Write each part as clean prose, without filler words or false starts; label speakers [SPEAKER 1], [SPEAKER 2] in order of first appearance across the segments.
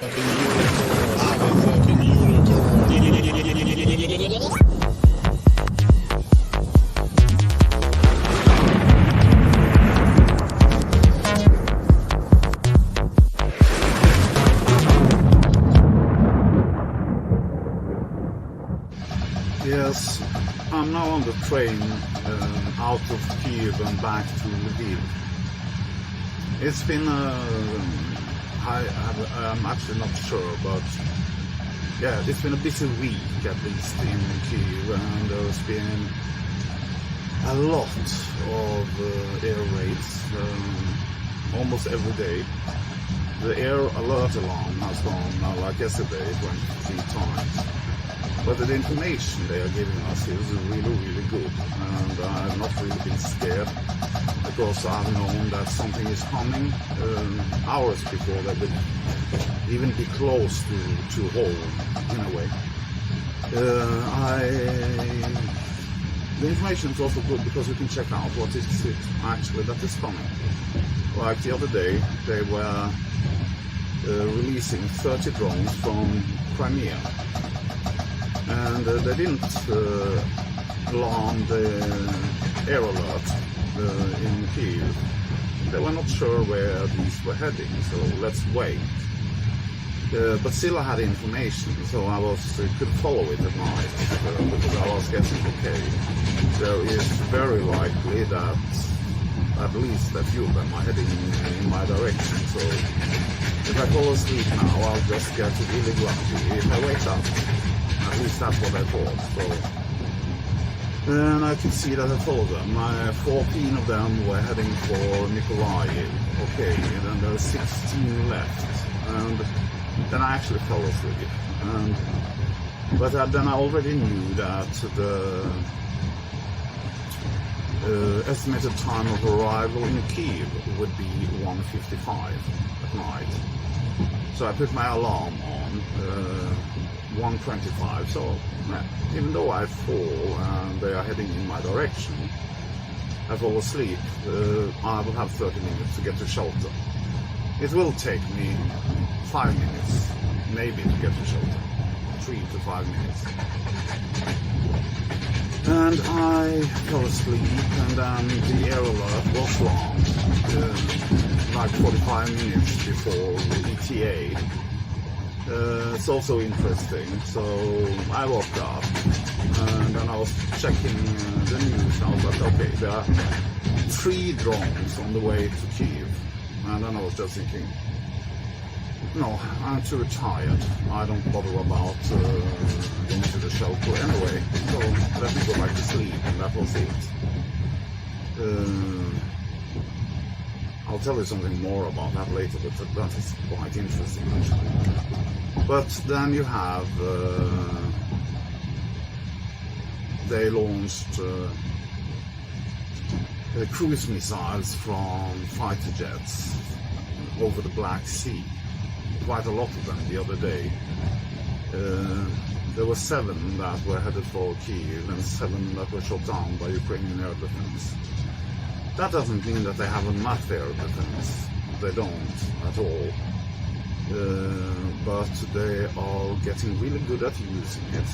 [SPEAKER 1] Yes, I'm now on the train out of Kyiv and back to Lviv. It's been, I'm actually not sure, but yeah, it's been a busy week at least in Kyiv, and there's been a lot of air raids almost every day. The air alert alarm has gone, like yesterday, it went 3 times. But the information they are giving us is really good, and I've not really been scared because I've known that something is coming hours before they would even be close to home in a way. The information is also good because you can check out what is it actually that is coming. Like the other day, they were releasing 30 drones from Crimea. And they didn't alarm the air alert in Kyiv. They were not sure where these were heading, so let's wait. But still I had information, so I could follow it at night, because I was getting, okay, there is very likely that at least a few of them are heading in my direction, so if I fall asleep now, I'll just get really grumpy if I wake up. At least that's what I thought. So, and I could see that I followed them. 14 of them were heading for Mykolaiv. Okay, and then there are 16 left. And then I actually fell asleep. But then I already knew that the estimated time of arrival in Kyiv would be 1:55 at night. So I put my alarm on 1:25, so even though I fall and they are heading in my direction, I fall asleep, I will have 30 minutes to get to shelter. It will take me 5 minutes, maybe, to get to shelter. 3 to 5 minutes. And I fell asleep, and then the air alert was long, like 45 minutes before the ETA. It's also interesting. So I woke up and then I was checking the news, and I was like, okay, there are 3 drones on the way to Kyiv. And then I was just thinking, no, I'm too tired. I don't bother about going to the shelter anyway. So let me go back to sleep, and that was it. I'll tell you something more about that later, but that is quite interesting actually. But then you have, they launched cruise missiles from fighter jets over the Black Sea. Quite a lot of them the other day. There were 7 that were headed for Kyiv and 7 that were shot down by Ukrainian air defense. That doesn't mean that they have enough air defense. They don't at all. But they are getting really good at using it.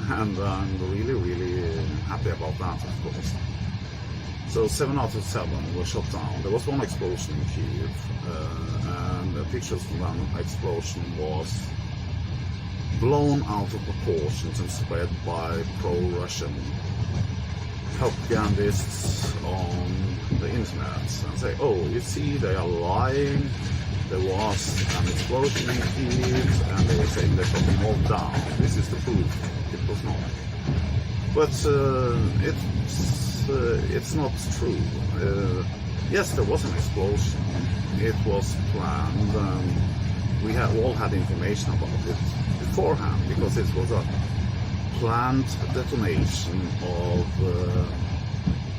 [SPEAKER 1] And I'm really happy about that, of course. So 7 out of 7 were shot down. There was 1 explosion in Kyiv, and the pictures from that explosion was blown out of proportions and spread by pro-Russian propagandists on the internet and say, oh, you see, they are lying. There was an explosion in Kyiv, and they were saying they shot them all down. This is the proof. It was not. But it's not true. Yes, there was an explosion. It was planned. We had all had information about it beforehand, because it was a planned detonation of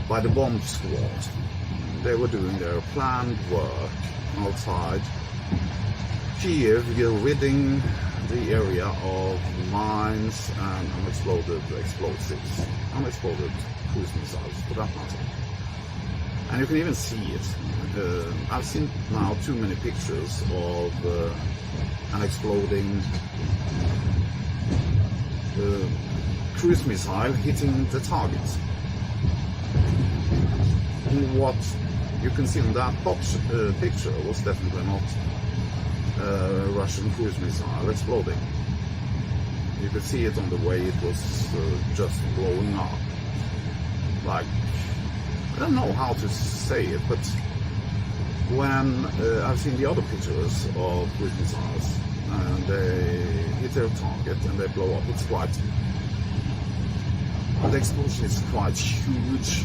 [SPEAKER 1] by the bomb squad. They were doing their planned work outside Kyiv, ridding the area of mines and unexploded explosives, unexploded cruise missiles, for that matter. And you can even see it. I've seen now too many pictures of an exploding cruise missile hitting the target. And what you can see in that picture was definitely not a Russian cruise missile exploding. You could see it on the way it was just blowing up. Like, I don't know how to say it, but when I've seen the other pictures of cruise missiles and they hit their target and they blow up, it's quite, the explosion is quite huge.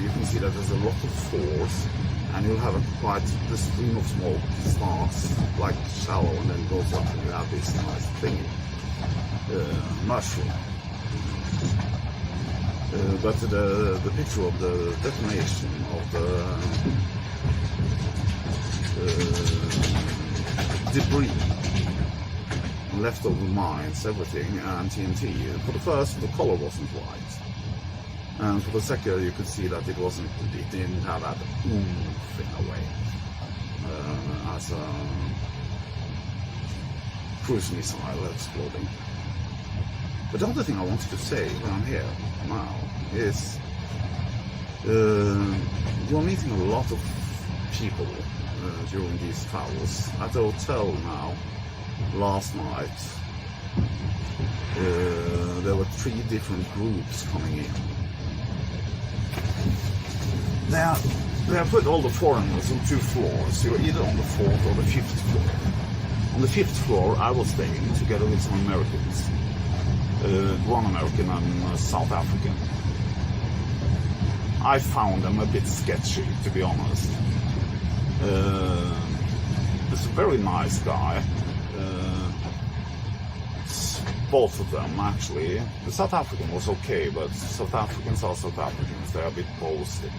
[SPEAKER 1] You can see that there's a lot of force, and you'll have the stream of smoke starts like shallow and then goes up, and you have this nice thing, mushroom. But the picture of the detonation of the debris, leftover mines, everything, and TNT. For the first, the color wasn't white, and for the second, you could see that it didn't have that oomph in a way as a cruise missile exploding. But the other thing I wanted to say when I'm here now is you're meeting a lot of people during these travels. At the hotel now, last night, there were 3 different groups coming in. They have put all the foreigners on 2 floors. You're either on the 4th or the 5th floor. On the 5th floor, I was staying together with some Americans. One American and a South African. I found them a bit sketchy, to be honest. There's a very nice guy. Both of them, actually. The South African was okay, but South Africans are South Africans. They're a bit boasting.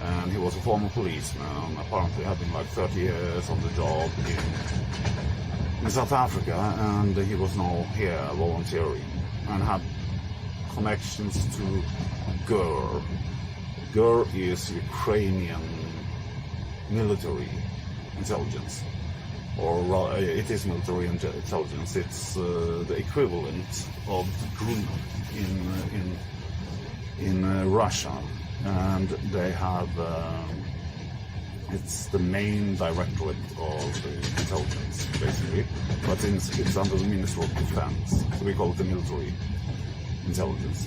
[SPEAKER 1] And he was a former policeman, apparently had been like 30 years on the job in South Africa, and he was now here volunteering and had connections to GUR. GUR is Ukrainian military intelligence, or it is military intelligence. It's the equivalent of the group in Russia, and they have it's the main directorate of the intelligence, basically, but it's under the Ministry of Defense, so we call it the military intelligence.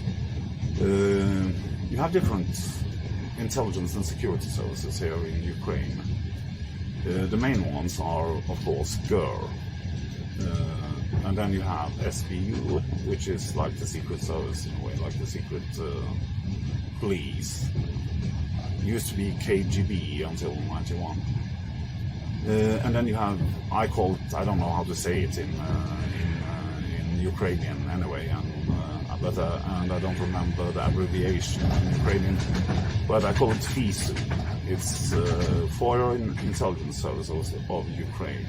[SPEAKER 1] You have different intelligence and security services here in Ukraine. The main ones are, of course, GUR, and then you have SBU, which is like the secret service in a way, like the secret police. Used to be KGB until 91. And then you have, I don't know how to say it in Ukrainian anyway, and I don't remember the abbreviation in Ukrainian, but I call it FISU. It's Foreign Intelligence Service of Ukraine.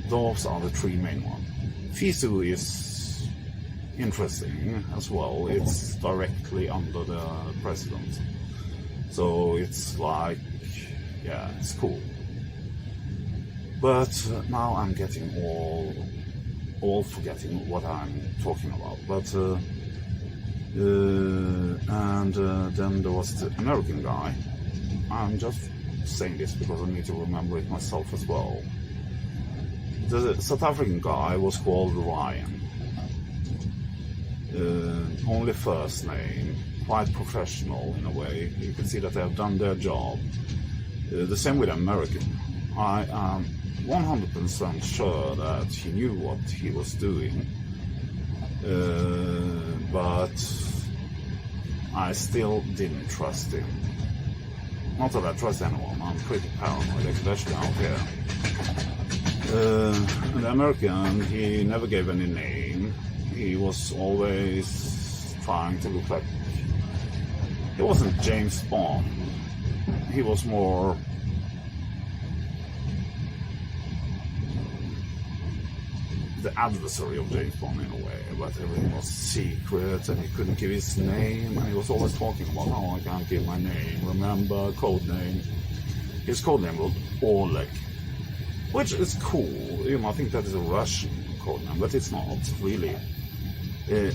[SPEAKER 1] Those are the 3 main ones. FISU is interesting as well. It's directly under the president, so it's like, yeah, it's cool. But now I'm getting all forgetting what I'm talking about. But and then there was the American guy. I'm just saying this because I need to remember it myself as well. The South African guy was called Ryan. Only first name, quite professional in a way. You can see that they have done their job. The same with American. I am 100% sure that he knew what he was doing, but I still didn't trust him. Not that I trust anyone, I'm pretty paranoid, especially out here. The American, he never gave any name. He was always trying to look like, he wasn't James Bond. He was more, the adversary of James Bond in a way, but everything was secret and he couldn't give his name, and he was always talking about, oh, I can't give my name, remember, code name. His code name was Oleg, which is cool. You might think that is a Russian code name, but it's not really.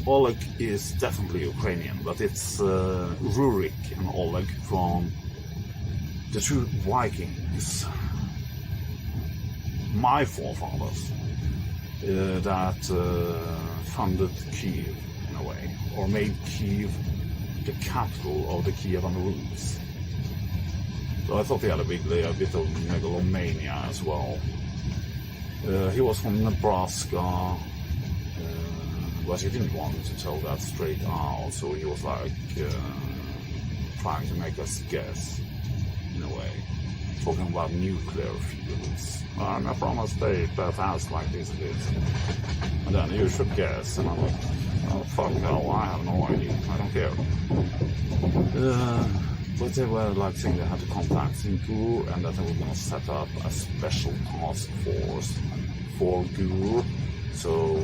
[SPEAKER 1] Oleg is definitely Ukrainian, but it's Rurik and Oleg from the two Vikings, my forefathers, that funded Kiev in a way, or made Kiev the capital of the Kievan Rus. So I thought he had a bit of megalomania as well. He was from Nebraska, but he didn't want to tell that straight out, so he was like trying to make us guess, in a way, talking about nuclear fuels. I'm from a state that has like this, and then you should guess, and I'm like, oh fuck no, I have no idea, I don't care. But they were like saying they had to contact Singur and that they were going to set up a special task force for GUR, so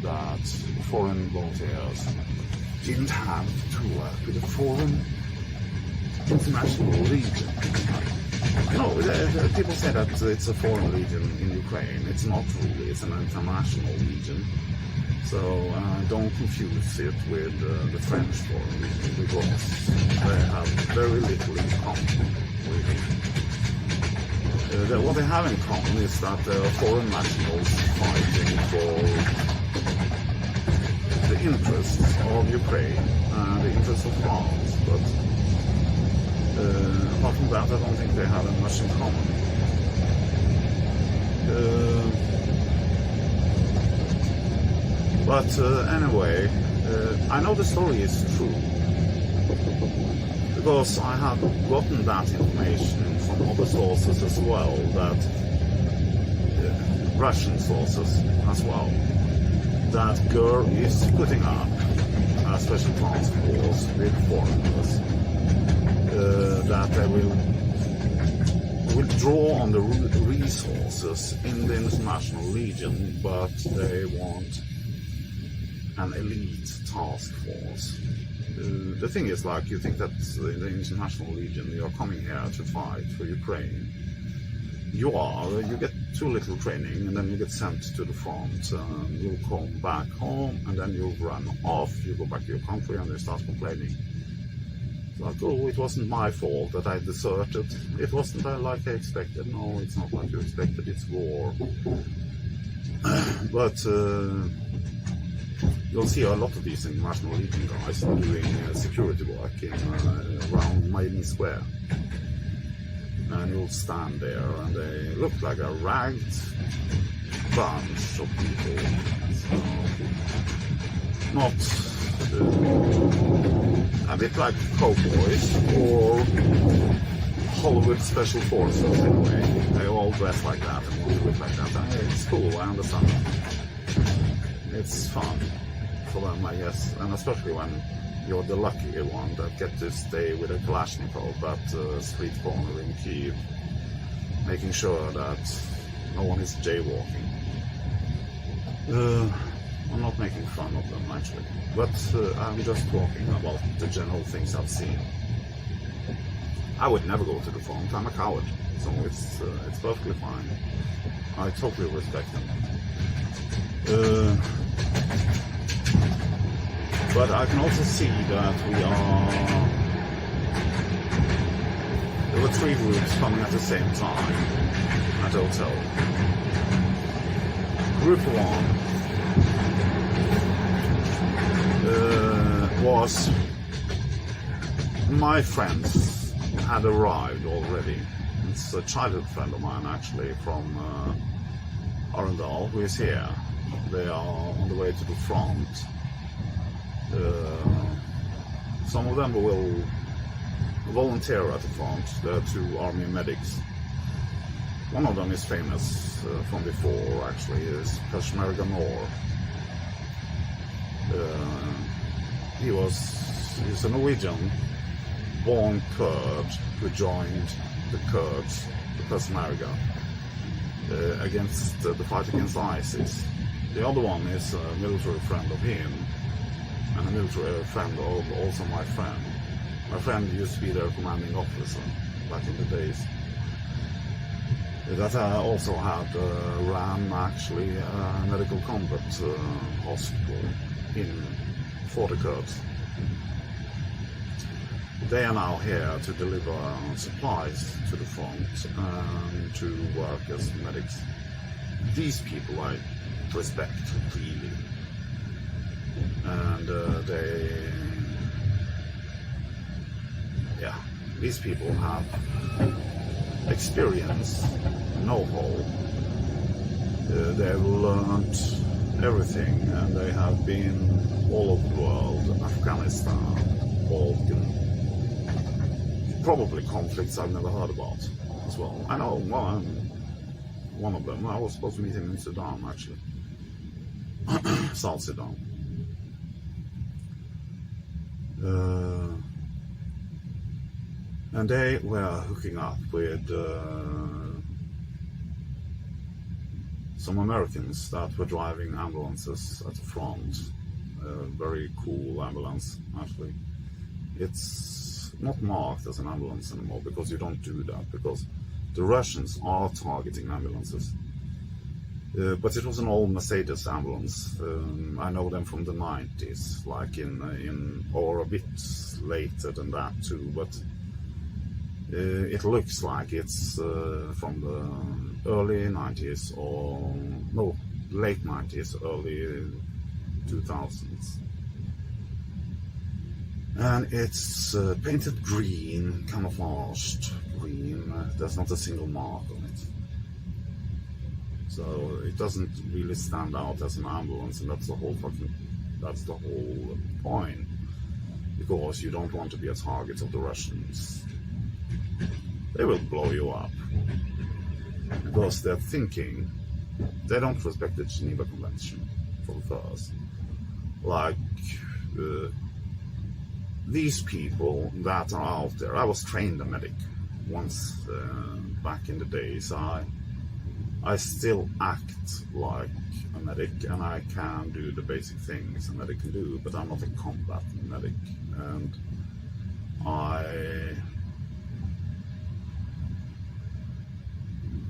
[SPEAKER 1] that foreign volunteers didn't have to work with a foreign international legion. No, people say that it's a foreign legion in Ukraine. It's not really, it's an international legion. So don't confuse it with the French foreign legion, because they have very little in common with it. What they have in common is that foreign nationals fighting for the interests of Ukraine and the interests of France, but apart from that, I don't think they have much in common. But anyway, I know the story is true, because I have gotten that information from other sources as well, that Russian sources as well, that GUR is putting up a special task force with foreigners, that they will withdraw on the resources in the international legion, but they want an elite task force. The thing is, like, you think that in the international legion you are coming here to fight for Ukraine. You get too little training, and then you get sent to the front, and you come back home, and then you run off, you go back to your country, and you start complaining. It's like, oh, it wasn't my fault that I deserted. It wasn't like I expected. No, it's not like you expected, it's war. But you'll see a lot of these international legion guys doing security work around Maiden Square. And you'll stand there and they look like a ragged bunch of people. So, not a bit like cowboys or Hollywood special forces in a way. They all dress like that and want to look like that. And it's cool, I understand. It's fun for them, I guess, and especially when you're the lucky one that get to stay with a Kalashnikov at street corner in Kiev, making sure that no one is jaywalking. I'm not making fun of them actually, but I'm just talking about the general things I've seen. I would never go to the front, I'm a coward, so it's perfectly fine. I totally respect them. But I can also see that there were 3 groups coming at the same time at the hotel. Group 1 was my friends had arrived already. It's a childhood friend of mine actually from Arendal who is here. They are on the way to the front. Some of them will volunteer at the front. There are 2 army medics. One of them is famous from before, actually, is Peshmerga Nor. He's a Norwegian born Kurd who joined the Kurds, the Peshmerga, against the fight against ISIS. The other one is a military friend of him, and a military friend of also my friend. My friend used to be their commanding officer back in the days. That I also had ran actually a medical combat hospital for the Kurds. They are now here to deliver supplies to the front and to work as medics. These people I respect really, and these people have experience, know-how. They've learned everything, and they have been all over the world: Afghanistan, Balkan, probably conflicts I've never heard about as well. I know one of them. I was supposed to meet him in Sudan, actually. South Sudan. And they were hooking up with some Americans that were driving ambulances at the front. Very cool ambulance, actually. It's not marked as an ambulance anymore, because you don't do that, because the Russians are targeting ambulances. But it was an old Mercedes ambulance. I know them from the 90s, like or a bit later than that too, but it looks like it's from the early 90s, or no, late 90s, early 2000s. And it's painted green, camouflaged green. There's not a single mark on it. So it doesn't really stand out as an ambulance, and that's the whole point. Because you don't want to be a target of the Russians. They will blow you up. Because they're thinking, they don't respect the Geneva Convention, for the first. Like, these people that are out there, I was trained a medic once back in the days. I still act like a medic, and I can do the basic things a medic can do, but I'm not a combat medic, and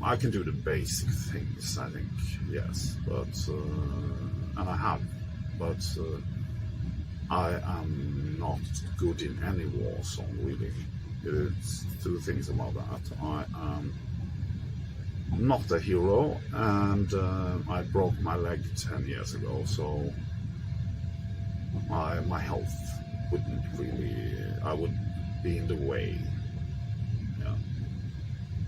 [SPEAKER 1] I can do the basic things, I think, yes, but and I have, but I am not good in any war zone, really. It's two things about that. I am not a hero, and I broke my leg 10 years ago, so my health wouldn't really, I would be in the way. Yeah.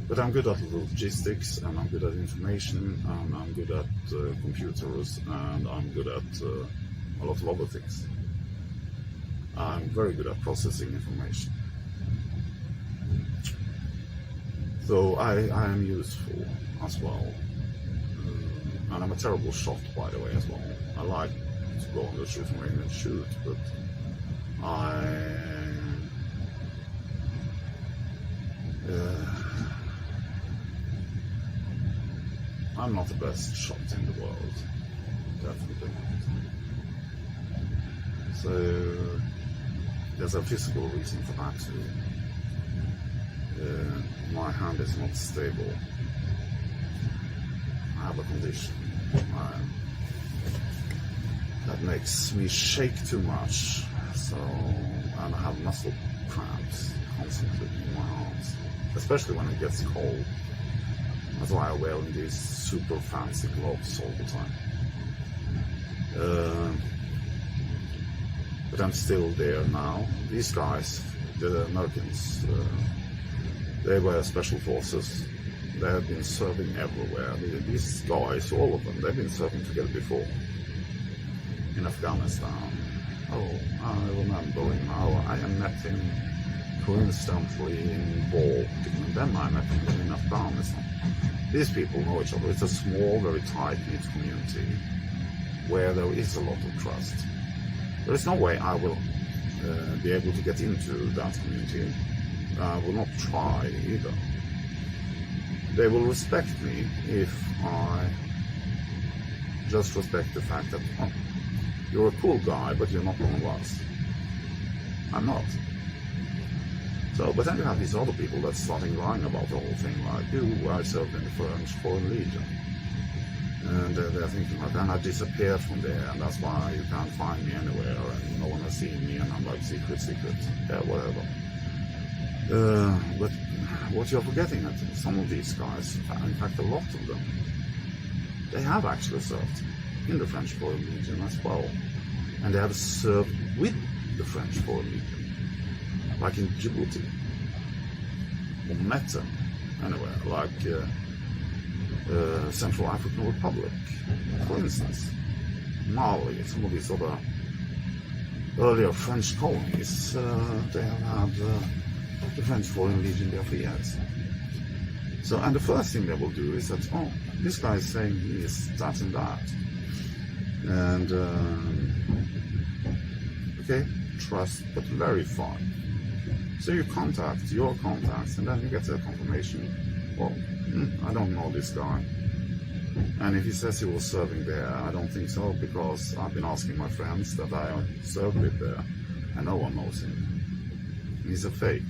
[SPEAKER 1] But I'm good at logistics, and I'm good at information, and I'm good at computers, and I'm good at a lot of other things. I'm very good at processing information. So I am useful as well. And I'm a terrible shot, by the way, as well. I like to go on the shooting range and shoot, but I'm not the best shot in the world. Definitely not. So there's a physical reason for that too. My hand is not stable. I have a condition that makes me shake too much. So, and I have muscle cramps constantly in my arms, especially when it gets cold. That's why I wear these super fancy gloves all the time. But I'm still there now. These guys, the Americans, they were special forces. They have been serving everywhere. These guys, all of them, they've been serving together before. In Afghanistan. Oh, I remember how I met him coincidentally in Balkan, and then I met him in Afghanistan. These people know each other. It's a small, very tight-knit community where there is a lot of trust. There is no way I will be able to get into that community. I will not try either. they will respect me if I just respect the fact that, oh, you're a cool guy, but you're not one of us. I'm not. So, but then you have these other people that's starting lying about the whole thing, like, I served in the French Foreign Legion. And they're thinking, like, then I disappeared from there, and that's why you can't find me anywhere, and no one has seen me, and I'm like, secret, yeah, whatever. But what you're forgetting is some of these guys, in fact a lot of them, they have actually served in the French Foreign Legion as well. And they have served with the French Foreign Legion, like in Djibouti, or Meta, anywhere, like Central African Republic, for instance, Mali, some of these other earlier French colonies, they have had the French Foreign Legion there for years. So, and the first thing they will do is that, oh, this guy is saying he is that and that. And, okay, trust, but verify. So you contact your contacts, and then you get a confirmation, well, I don't know this guy. And if he says he was serving there, I don't think so, because I've been asking my friends that I served with there, and no one knows him. He's a fake.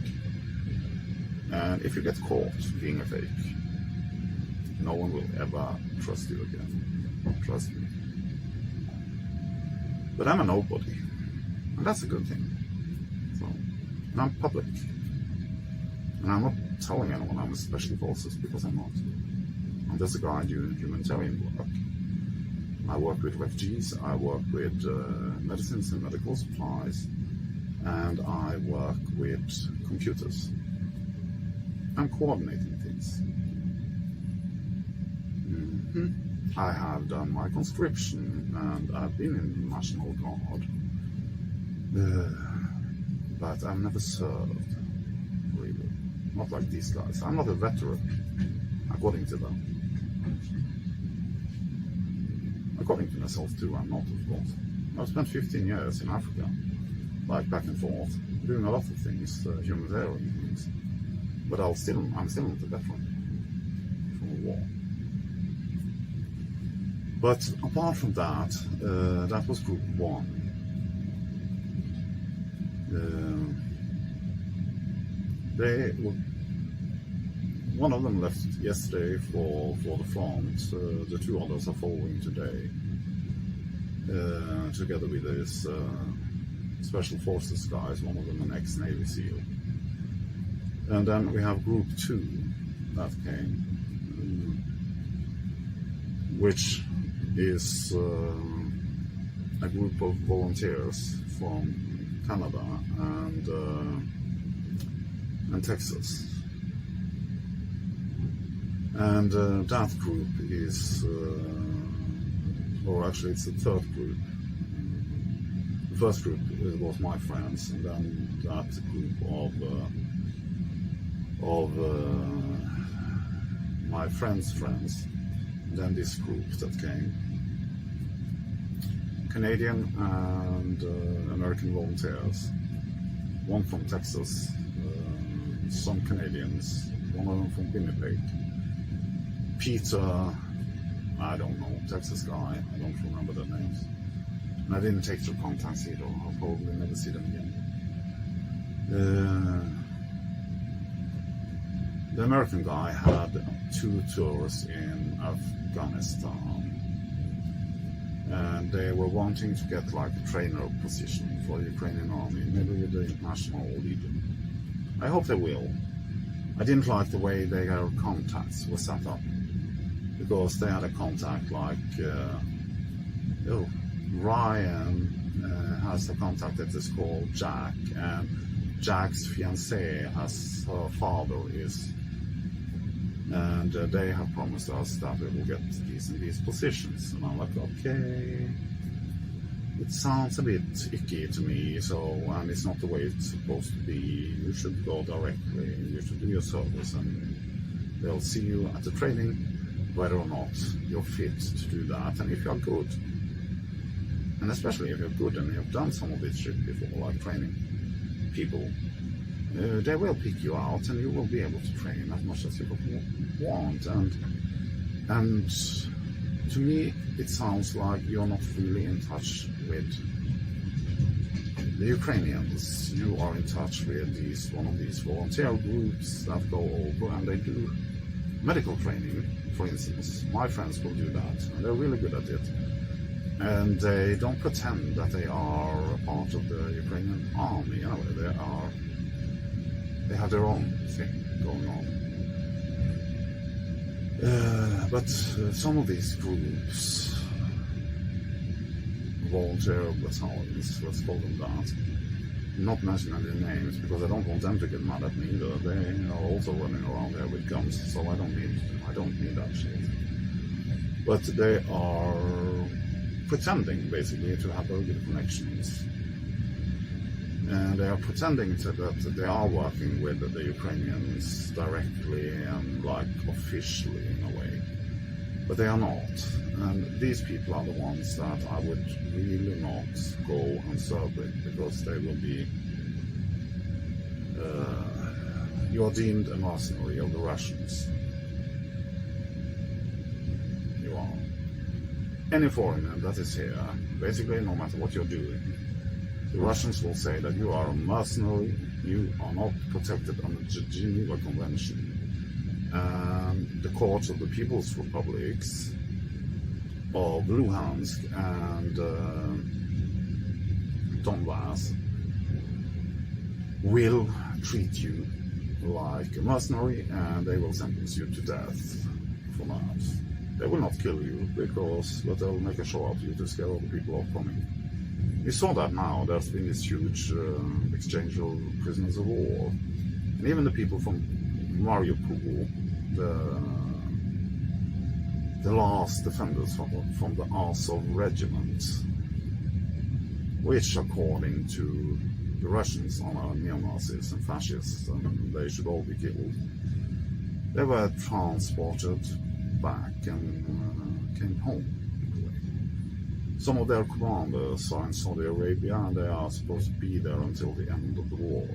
[SPEAKER 1] And if you get caught being a fake, no one will ever trust you again. Trust me. But I'm a nobody, and that's a good thing. So, and I'm public. And I'm not telling anyone I'm a special forces, because I'm not. I'm just a guy doing humanitarian work. I work with refugees, I work with medicines and medical supplies, and I work with computers. I'm coordinating things. I have done my conscription, and I've been in the National Guard, but I've never served, really. Not like these guys. I'm not a veteran, according to them. According to myself too, I'm not, of course. I've spent 15 years in Africa, like back and forth, doing a lot of things, humanitarian things. But I'm still not a veteran from a war. But apart from that, that was group one. One of them left yesterday for the front. The two others are following today, together with this special forces guys. One of them an ex-Navy SEAL. And then we have group two that came, which is a group of volunteers from Canada and Texas. And that group is, or actually it's the third group. The first group was my friends, and then that group of my friends' friends, and then this group that came, Canadian and American volunteers, one from Texas, some Canadians, one of them from Winnipeg, Peter, I don't know, Texas guy, I don't remember their names, and I didn't take their contacts either. I'll probably never see them again. The American guy had 2 tours in Afghanistan, and they were wanting to get like a trainer position for the Ukrainian army, maybe with the National Legion. I hope they will. I didn't like the way their contacts were set up, because they had a contact like, Ryan has a contact that is called Jack, and Jack's fiancée, as her father is, and they have promised us that we will get these and these positions. And I'm like, okay, it sounds a bit icky to me, so, and it's not the way it's supposed to be. You should go directly, you should do your service, and they'll see you at the training, whether or not you're fit to do that, and if you're good. And especially if you're good and you've done some of this shit before, like training people, they will pick you out, and you will be able to train as much as you want. And to me, it sounds like you're not really in touch with the Ukrainians. You are in touch with one of these volunteer groups that go over and they do medical training, for instance. My friends will do that, and they're really good at it. And they don't pretend that they are a part of the Ukrainian army. Anyway, they have their own thing going on. But some of these groups, volunteer battalions, let's call them that, not mentioning their names because I don't want them to get mad at me either. They are also running around there with guns, so I don't need that shit. But they are pretending basically to have very good connections. And they are pretending that they are working with the Ukrainians directly and like officially in a way. But they are not. And these people are the ones that I would really not go and serve with, because they will be, you are deemed a mercenary of the Russians. You are. Any foreigner that is here, basically no matter what you're doing, the Russians will say that you are a mercenary, you are not protected under the Geneva Convention. The courts of the People's Republics of Luhansk and Donbass will treat you like a mercenary, and they will sentence you to death for that. They will not kill you, but they'll make a show of you to scare all the people off coming. We saw that now. There's been this huge exchange of prisoners of war. And even the people from Mariupol, the last defenders from the Azov regiment, which according to the Russians are neo-Nazis and fascists, and they should all be killed. They were transported back and came home. Some of their commanders are in Saudi Arabia, and they are supposed to be there until the end of the war,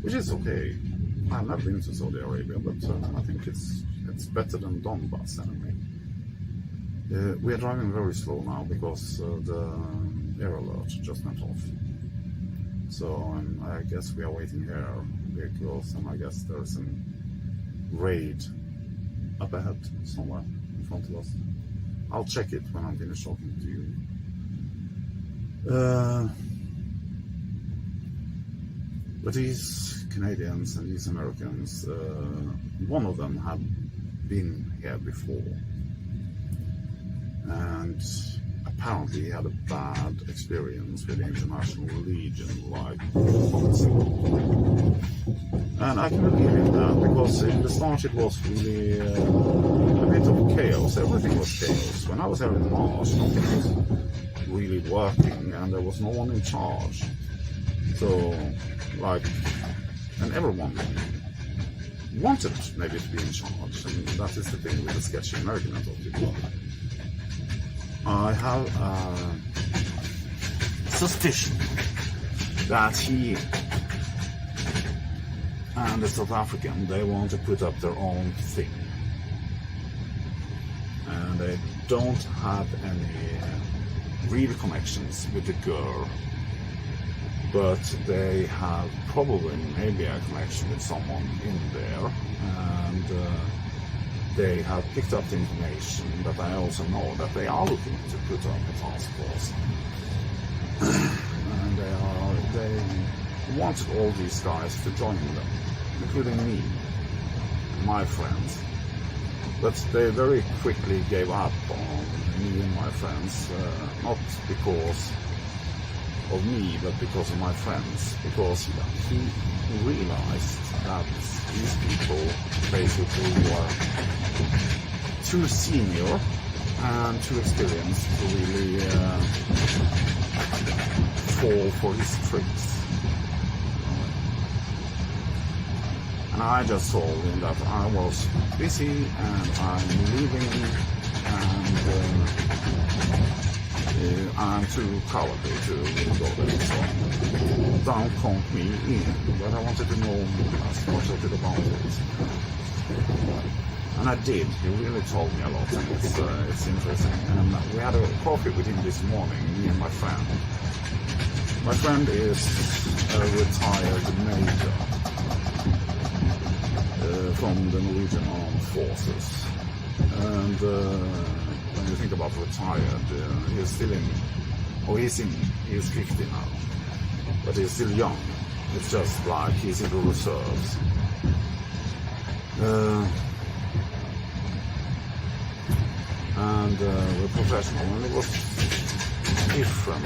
[SPEAKER 1] which is okay. I've never been to Saudi Arabia, but I think it's better than Donbass anyway. We are driving very slow now because the air alert just went off. So I guess we are waiting here because I guess there's a raid up ahead somewhere in front of us. I'll check it when I'm finished talking to you. But these Canadians and these Americans, one of them had been here before, and apparently he had a bad experience with the International Legion, like and I can believe in that, because in the start it was really a bit of chaos. Everything was chaos. When I was here in March, nothing was really working, and there was no one in charge. So, and everyone wanted maybe to be in charge, and that is the thing with the sketchy American people. I have a suspicion that he and the South African, they want to put up their own thing, and they don't have any real connections with the girl, but they have probably maybe a connection with someone in there, and they have picked up the information that I also know that they are looking to put up a task force. And they wanted all these guys to join them, including me, my friends. But they very quickly gave up on me and my friends, not because of me, but because of my friends, because he realized that these people basically were too senior and too experienced to really fall for his tricks. And I just told him that I was busy and I'm leaving, and I'm too cowardly to go there, so don't count me in. But I wanted to know as much of it about it. And I did. He really told me a lot, and it's interesting. And we had a coffee with him this morning, me and my friend. My friend is a retired major from the Norwegian Armed Forces. And when you think about retired, he's still in, oh, he's 50 now, but he's still young. It's just like he's in the reserves. And we're professional, and it was different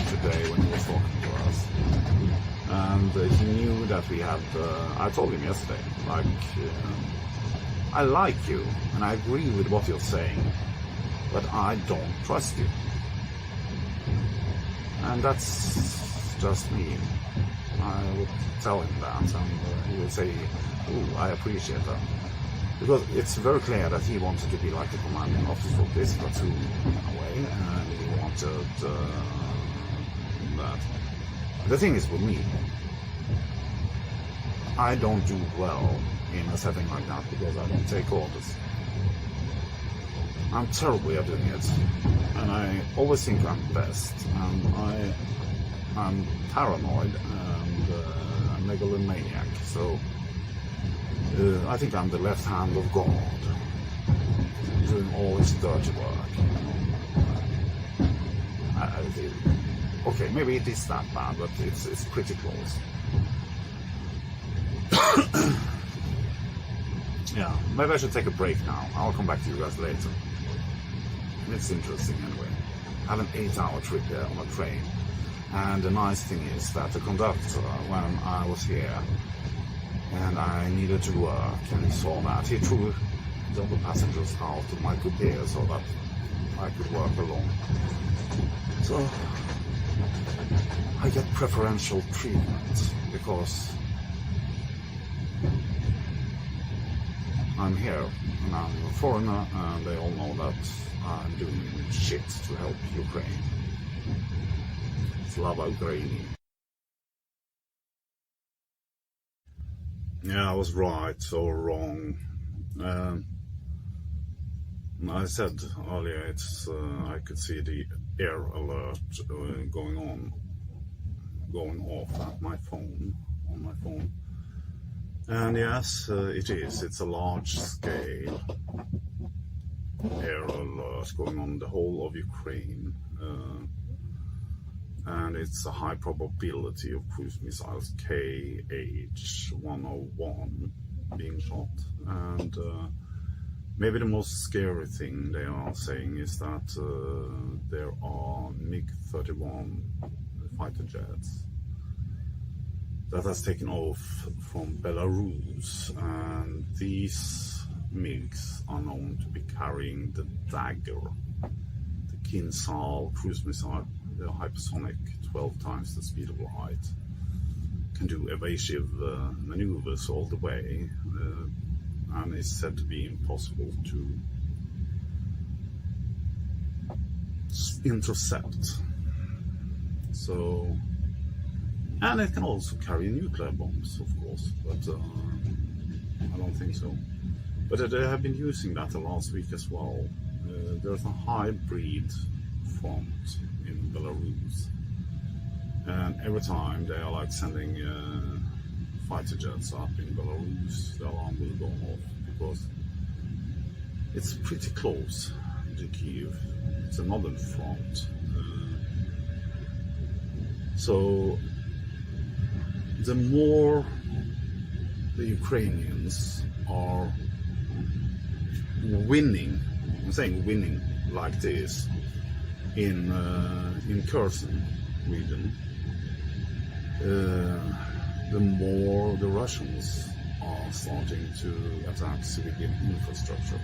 [SPEAKER 1] today when he was talking to us. And he knew that we had, I told him yesterday, like, I like you, and I agree with what you're saying, but I don't trust you. And that's just me. I would tell him that, and he would say, "Ooh, I appreciate that." Because it's very clear that he wanted to be like the commanding officer of this platoon in a way, and he wanted that. The thing is with me, I don't do well in a setting like that because I don't take orders. I'm terribly at doing it, and I always think I'm best, and I'm paranoid and a megalomaniac, so I think I'm the left hand of God, doing all his dirty work. Okay, maybe it is that bad, but it's pretty close. Yeah, maybe I should take a break now. I'll come back to you guys later. It's interesting anyway. I have an 8-hour trip there on a train, and the nice thing is that the conductor, when I was here and I needed to work, and he saw that, he threw the other passengers out of my coupe so that I could work alone. So I get preferential treatment because I'm here and I'm a foreigner, and they all know that I'm doing shit to help Ukraine. Slava Ukraini. Yeah, I was right or wrong. I said earlier it's I could see the air alert going off at my phone, on my phone. And yes, it is. It's a large-scale air alert going on the whole of Ukraine. And it's a high probability of cruise missiles KH-101 being shot. And maybe the most scary thing they are saying is that there are MiG-31 fighter jets that has taken off from Belarus, and these MiGs are known to be carrying the Dagger, the Kinsal cruise missile, the hypersonic, 12 times the speed of light, can do evasive maneuvers all the way, and is said to be impossible to intercept. So, and it can also carry nuclear bombs, of course, but I don't think so. But they have been using that the last week as well. There's a hybrid front in Belarus, and every time they are like sending fighter jets up in Belarus, the alarm will go off because it's pretty close to Kiev. It's another front. So the more the Ukrainians are winning, I'm saying winning like this, in Kherson region, the more the Russians are starting to attack civilian infrastructure.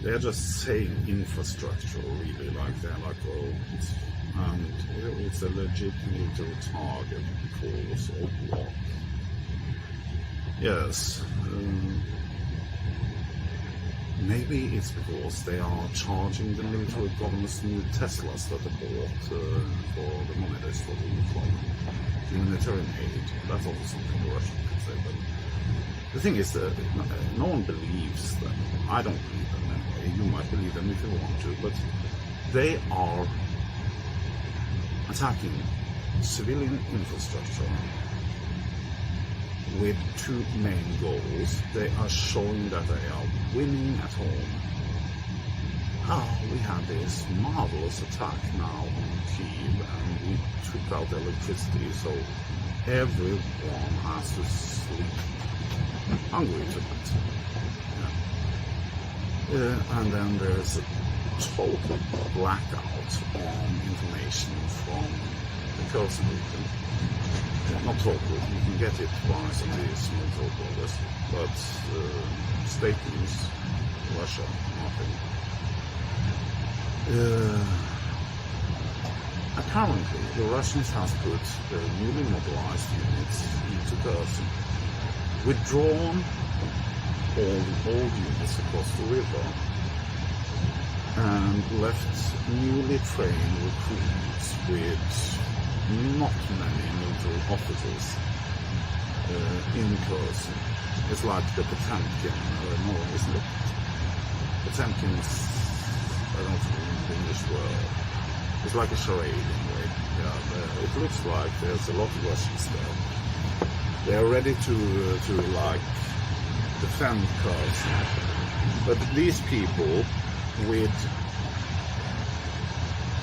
[SPEAKER 1] They're just saying infrastructure, really, like they're like, oh, it's a legit military target because of what? Yes. Maybe it's because they are charging the military government's new Teslas that they bought for the money they stole from humanitarian aid. That's also something the Russians could say. But the thing is that no one believes them. I don't believe them anyway. You might believe them if you want to, but they are attacking civilian infrastructure with two main goals. They are showing that they are winning at home. We had this marvelous attack now on Kyiv, and we took out electricity, so everyone has to sleep hungry tonight. And then there's a total blackout on information from the Kherson region. Not total, you can get it by some of these neutral borders, but state news, Russia, nothing. Apparently, the Russians have put their newly mobilized units into Kherson, withdrawn all the old units across the river, and left newly trained recruits with not many military officers in Kherson. It's like the Potemkin, no, isn't it? Potemkin is, I don't know the English word. It's like a charade in a way. Yeah, it looks like there's a lot of Russians there. They're ready to like defend Kherson, but these people with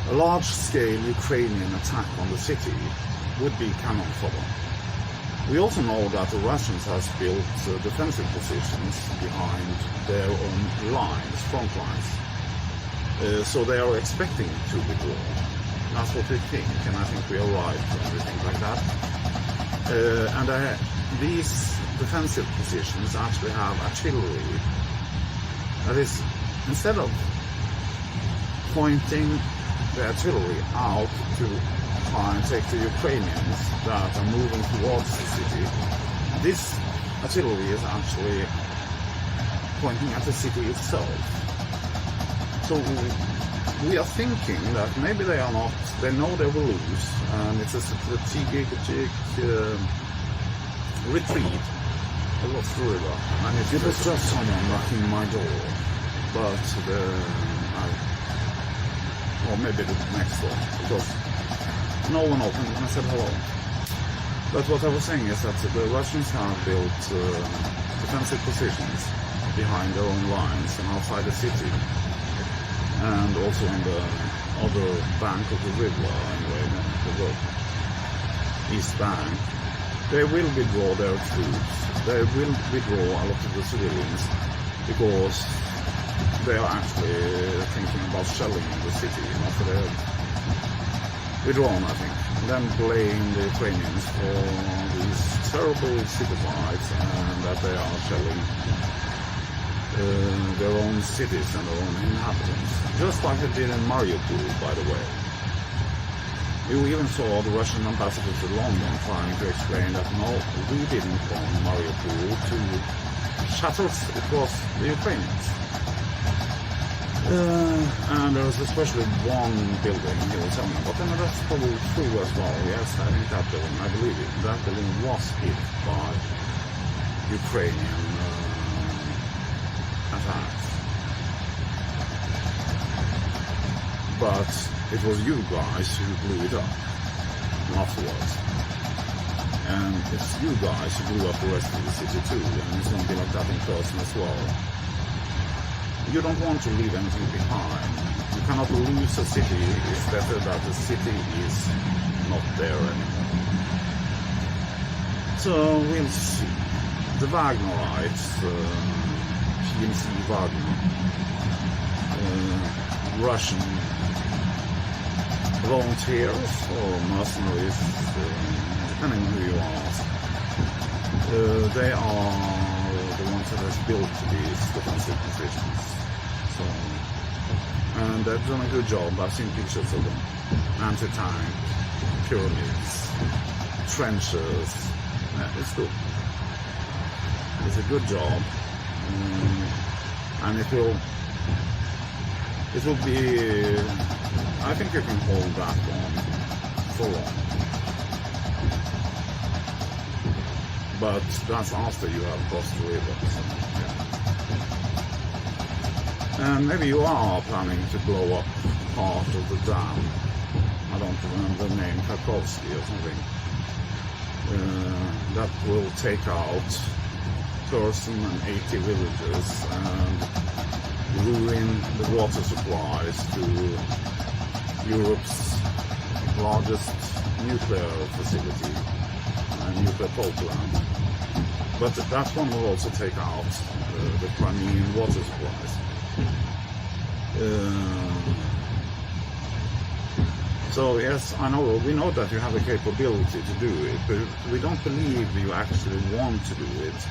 [SPEAKER 1] a large-scale Ukrainian attack on the city would be cannon fodder. We also know that the Russians have built defensive positions behind their own lines, front lines. So they are expecting to withdraw. That's what we think, and I think we are right when we think like that. And these defensive positions actually have artillery. That is, instead of pointing the artillery out to try and take the Ukrainians that are moving towards the city, this artillery is actually pointing at the city itself. So we are thinking that maybe they are not, they know they will lose, and it's a strategic retreat across the river. And it was just someone knocking my door, but or maybe the next door, because no one opened when I said hello. But what I was saying is that the Russians have built defensive positions behind their own lines and outside the city, and also on the other bank of the river, anyway, the east bank. They will withdraw their troops. They will withdraw a lot of the civilians because they are actually thinking about shelling the city after they're withdrawn, I think. And then blame the Ukrainians for these terrible city fights and that they are shelling their own cities and their own inhabitants. Just like they did in Mariupol, by the way. You even saw the Russian ambassador to London trying to explain that no, we didn't bomb Mariupol to shatter across the Ukrainians. And there was especially one building he was telling me about, and that's probably true as well. Yes, I think that building, I believe it, that building was hit by Ukrainian attacks. But it was you guys who blew it up afterwards. And it's you guys who blew up the rest of the city too, and it's going to be like that in person as well. You don't want to leave anything behind. You cannot lose a city. It's better that the city is not there anymore. So we'll see. The Wagnerites, PMC Wagner, Russian volunteers or mercenaries, depending on who you ask, they are the ones that have built these defensive positions. So, and they've done a good job. I've seen pictures of them. Anti-tank, pyramids, trenches. Yeah, it's good. It's a good job. and it will be, I think you can hold that on for long. But that's after you have crossed the river. So, yeah. And maybe you are planning to blow up part of the dam. I don't remember the name, Karkovsky or something. That will take out Kherson and 80 villages and ruin the water supplies to Europe's largest nuclear facility, nuclear power plant. But that one will also take out the Crimean water supplies. So yes, I know, we know that you have the capability to do it, but we don't believe you actually want to do it,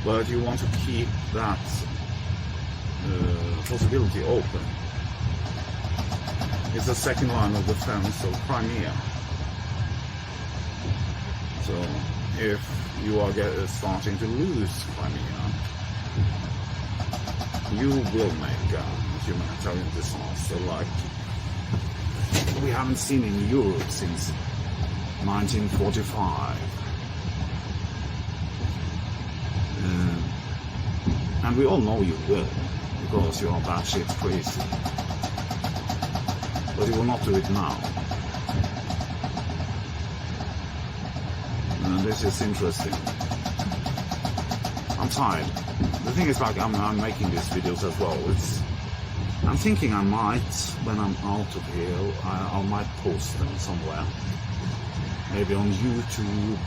[SPEAKER 1] but you want to keep that possibility open. It's the second line of defense of Crimea. So if you are starting to lose Crimea, you will make a humanitarian disaster like we haven't seen in Europe since 1945. And we all know you will, because you are batshit crazy. But you will not do it now. And this is interesting. I'm tired. The thing is, like, I'm making these videos as well. I'm thinking I might, when I'm out of here, I might post them somewhere. Maybe on YouTube.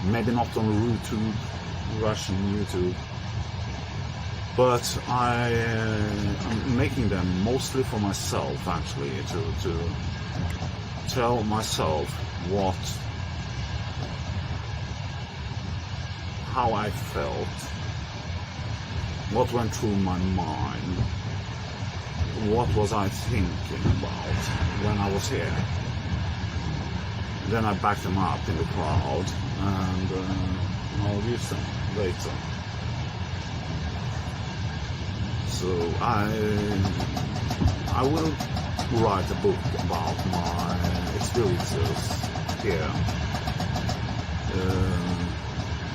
[SPEAKER 1] Maybe not on YouTube, Russian YouTube. But I'm making them mostly for myself, actually, to tell myself how I felt, what went through my mind, what was I thinking about when I was here. Then I backed them up in the crowd, and I'll use them later. So I will write a book about my experiences here.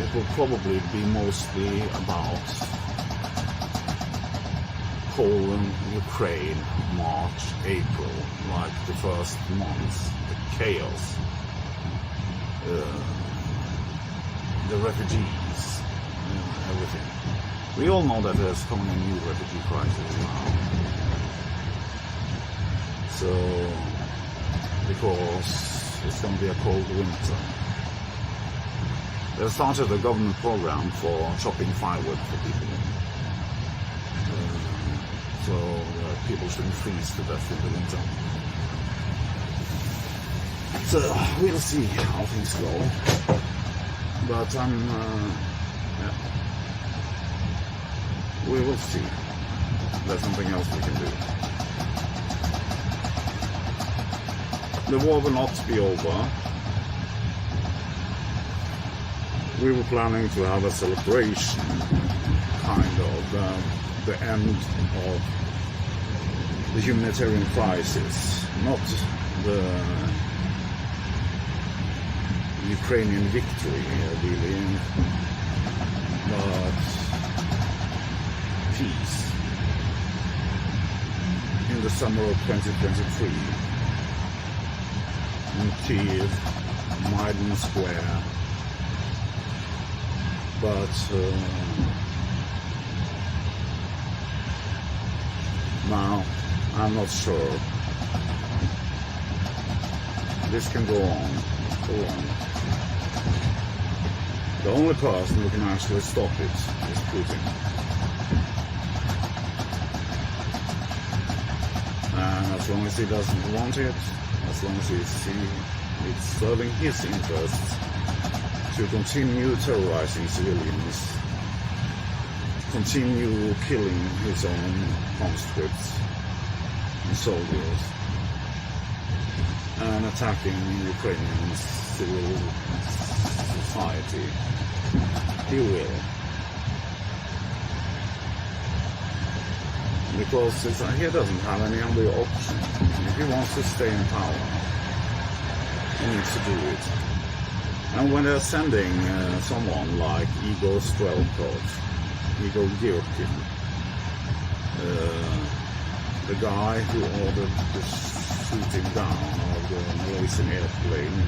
[SPEAKER 1] It will probably be mostly about Poland, Ukraine, March, April, like the first months, the chaos, the refugees, everything. We all know that there's coming a new refugee crisis now. So, because it's going to be a cold winter. They started a government program for chopping firewood for people. So people shouldn't freeze to death in the winter. So we'll see how things go. But yeah. We will see. There's something else we can do. The war will not be over. We were planning to have a celebration, kind of, the end of the humanitarian crisis, not the Ukrainian victory, really, but peace in the summer of 2023 in Kiev, Maidan Square. But now I'm not sure. This can go on for long. The only person who can actually stop it is Putin. And as long as he doesn't want it, as long as it's serving his interests to continue terrorizing civilians, continue killing his own conscripts and soldiers, and attacking Ukrainian civil society, he will. because he doesn't have any other option. If he wants to stay in power, he needs to do it. And when they're sending someone like Igor Girkin, the guy who ordered the shooting down of the Malaysian airplane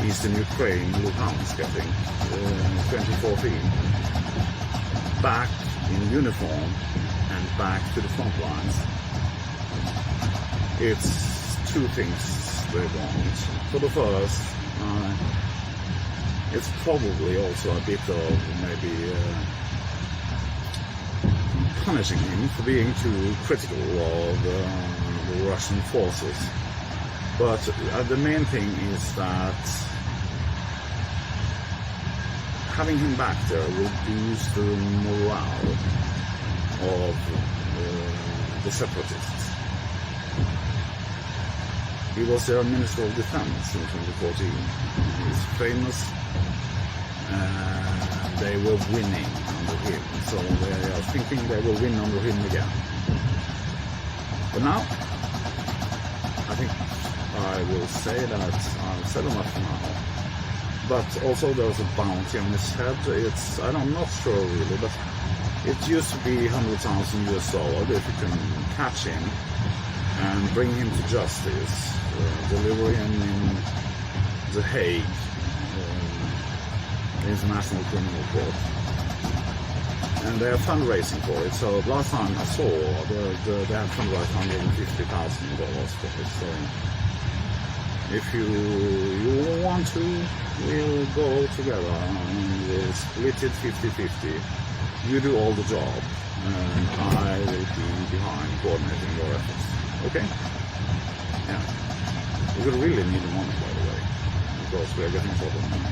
[SPEAKER 1] in eastern Ukraine, Luhansk, I think, 2014, back in uniform and back to the front lines. It's two things they want. For the first, it's probably also a bit of maybe punishing him for being too critical of the Russian forces. But the main thing is that having him back there will boost the morale of the separatists. He was their Minister of Defense in 2014. He's famous. They were winning under him, so they are thinking they will win under him again. But now, I think I will say that I've said enough for now. But also there's a bounty on his head. I'm not sure really, but it used to be $100,000 US if you can catch him and bring him to justice, deliver him in The Hague, the International Criminal Court. And they are fundraising for it. So last time I saw, they had fundraised $150,000 for it. So if you want to, we'll go together and we'll split it 50-50. You do all the job, and I will be behind coordinating your efforts. Okay? Yeah. We really need the money, by the way, because we are getting short of money.